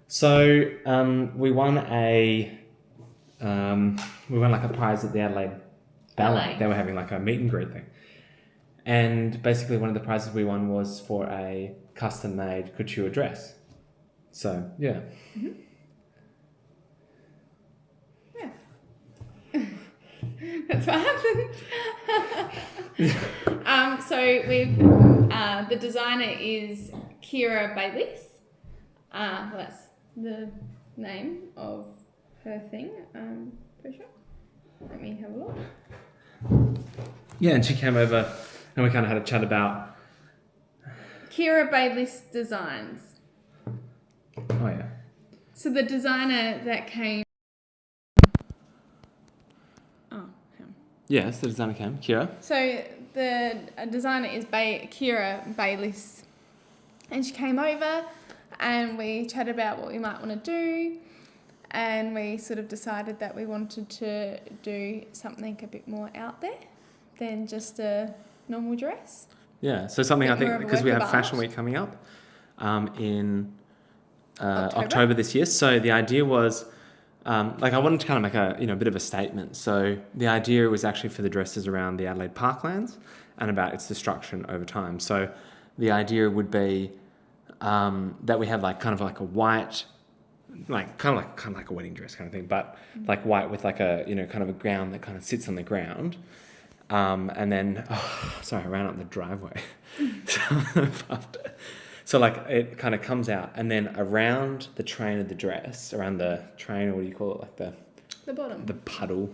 So we won like a prize at the Adelaide Ballet. They were having like a meet and greet thing. And basically one of the prizes we won was for a custom made couture dress. So yeah. Mm-hmm. Yeah. That's what happened. So we've the designer is Kira Bayliss. That's the name of her thing. For sure. Let me have a look. Yeah, and she came over and we kind of had a chat about Kira Bayliss Designs. Oh yeah. So the designer that came. Him. Yes, the designer came. Kira. So the designer is Kira Bayliss, and she came over, and we chatted about what we might want to do, and we sort of decided that we wanted to do something a bit more out there than just a normal dress. Yeah, so something I think because we have Fashion Week coming up in October this year. So the idea was, I wanted to kind of make a bit of a statement. So the idea was actually for the dresses around the Adelaide Parklands and about its destruction over time. So the idea would be that we have kind of a white, kind of like a wedding dress kind of thing, but like white with like a kind of a gown that kind of sits on the ground. And then, sorry, I ran up the driveway. So it kind of comes out, and then around the train of the dress, around the train, or what do you call it? Like the bottom. The puddle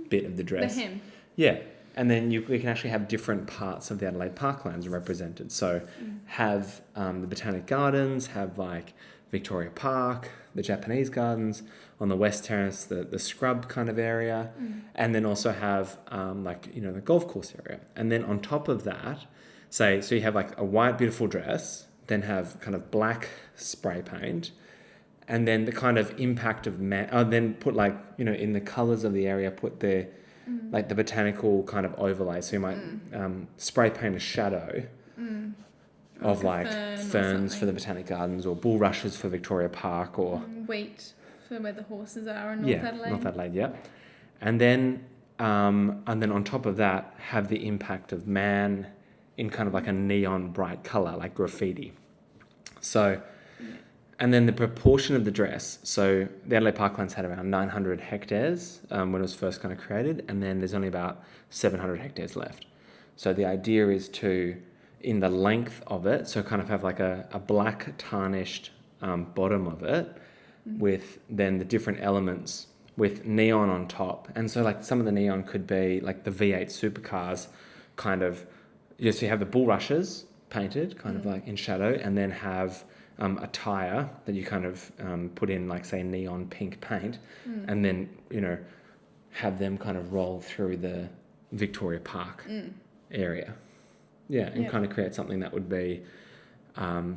bit of the dress. The hem. Yeah. And then we can actually have different parts of the Adelaide Parklands represented. So have the Botanic Gardens, have like Victoria Park, the Japanese Gardens, on the West Terrace, the scrub kind of area, and then also have the golf course area. And then on top of that, so you have like a white beautiful dress, then have kind of black spray paint, and then the kind of impact of then put in the colours of the area, put the like the botanical kind of overlay. So you might spray paint a shadow of ferns for the Botanic Gardens, or bulrushes for Victoria Park, or wheat for where the horses are in North Adelaide, yeah. And then on top of that, have the impact of man in kind of like a neon bright colour, like graffiti. So, and then the proportion of the dress. So the Adelaide Parklands had around 900 hectares when it was first kind of created, and then there's only about 700 hectares left. So the idea is to, in the length of it, so kind of have like a black tarnished bottom of it, with then the different elements with neon on top. And so like some of the neon could be like the V8 supercars kind of, so you have the bulrushes painted kind of like in shadow, and then have a tyre that you kind of put in like say neon pink paint, and then have them kind of roll through the Victoria Park area. Yeah, and kind of create something that would be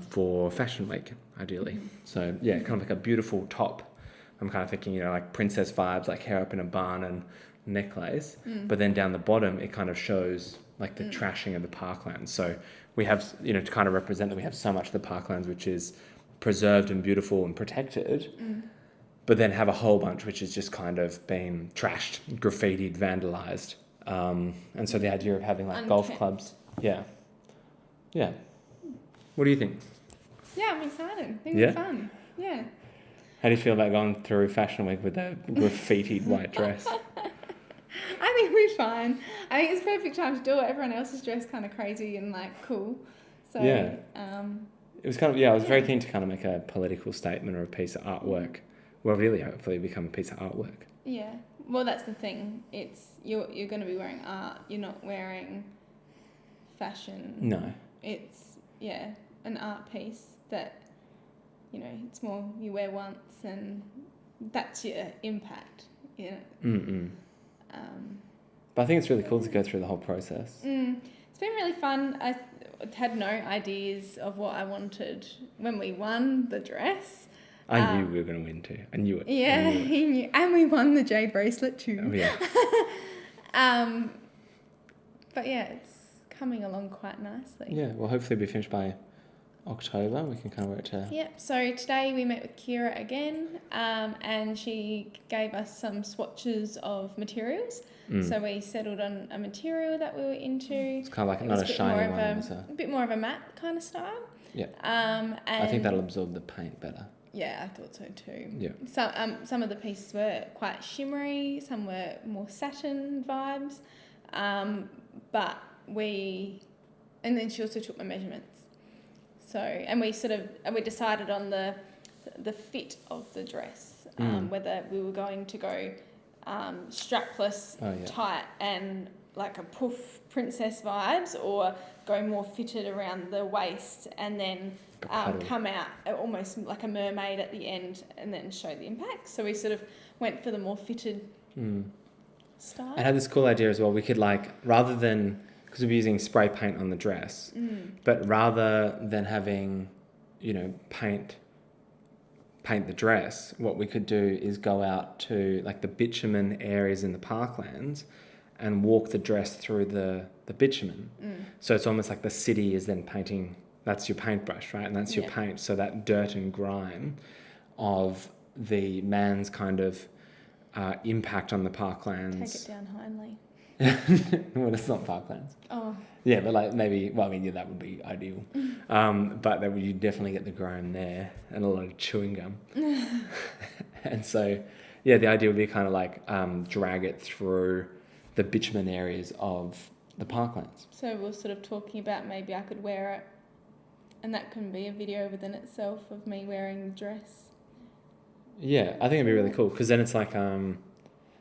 for Fashion Week, ideally. So, yeah, kind of like a beautiful top. I'm kind of thinking, like princess vibes, like hair up in a bun and necklace. But then down the bottom, it kind of shows like the trashing of the parklands. So we have, to kind of represent that we have so much of the parklands which is preserved and beautiful and protected, but then have a whole bunch which is just kind of been trashed, graffitied, vandalised. And so the idea of having like golf clubs. Yeah. Yeah. What do you think? Yeah, I'm excited. I think it's fun. Yeah. How do you feel about going through Fashion Week with a graffitied white dress? I think we're fine. I think it's the perfect time to do it. Everyone else is dressed kind of crazy and like cool. So it was kind of I was very keen to kind of make a political statement or a piece of artwork. Well, really, hopefully, become a piece of artwork. Yeah. Well, that's the thing. It's you're going to be wearing art. You're not wearing fashion. No. It's an art piece that it's more you wear once and that's your impact. But I think it's really cool to go through the whole process. It's been really fun. I had no ideas of what I wanted when we won the dress. I knew we were going to win too. I knew it. Yeah, he knew. And we won the jade bracelet too. Oh, yeah. But yeah, it's coming along quite nicely. Yeah, well, hopefully it'll be finished by October. We can kind of work to... Yep, so today we met with Kira again, and she gave us some swatches of materials. So we settled on a material that we were into. It's kind of like not a shiny one. A bit more of a matte kind of style. Yeah. And I think that'll absorb the paint better. Yeah, I thought so too. Yeah. So some of the pieces were quite shimmery, some were more satin vibes, but and then she also took my measurements. So, and we decided on the fit of the dress, whether we were going to go strapless, tight, and like a poof princess vibes, or go more fitted around the waist, and then come out almost like a mermaid at the end, and then show the impact. So we sort of went for the more fitted style. I had this cool idea as well. We could rather than, because we'll be using spray paint on the dress, but rather than having, paint the dress, what we could do is go out to the bitumen areas in the Parklands and walk the dress through the bitumen. So it's almost like the city is then painting, that's your paintbrush, right? And that's your paint. So that dirt and grime of the man's kind of impact on the Parklands. Take it down Hindley. Well, it's not Parklands. Oh. Yeah, but maybe, that would be ideal. But then you definitely get the grime there and a lot of chewing gum. And so, the idea would be kind of drag it through the bitumen areas of the Parklands. So we're sort of talking about maybe I could wear it, and that can be a video within itself of me wearing the dress. Yeah, I think it'd be really cool, because then it's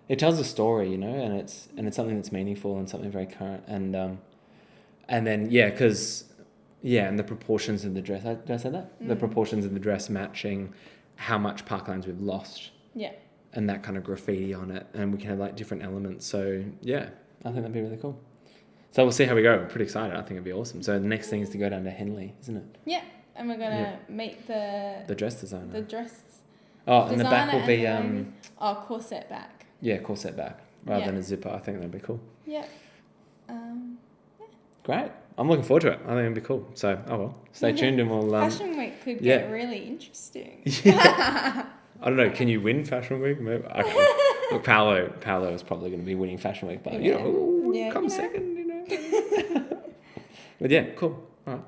it tells a story, and it's something that's meaningful and something very current, and then and the proportions of the dress. Did I say that? The proportions of the dress matching how much Parklands we've lost. Yeah. And that kind of graffiti on it, and we can have different elements. So I think that'd be really cool. So we'll see how we go. We're pretty excited. I think it'd be awesome. So the next thing is to go down to Henley, isn't it? Yeah, and we're gonna meet the dress designer. The dress. Oh, and the back will be corset back. Yeah, corset back rather than a zipper. I think that'd be cool. Yeah. Great. I'm looking forward to it. I think it'd be cool. So, stay tuned and we'll... Fashion Week could get really interesting. I don't know. Can you win Fashion Week? Maybe. Okay. Look, Paolo is probably going to be winning Fashion Week, but, come second, But cool. All right.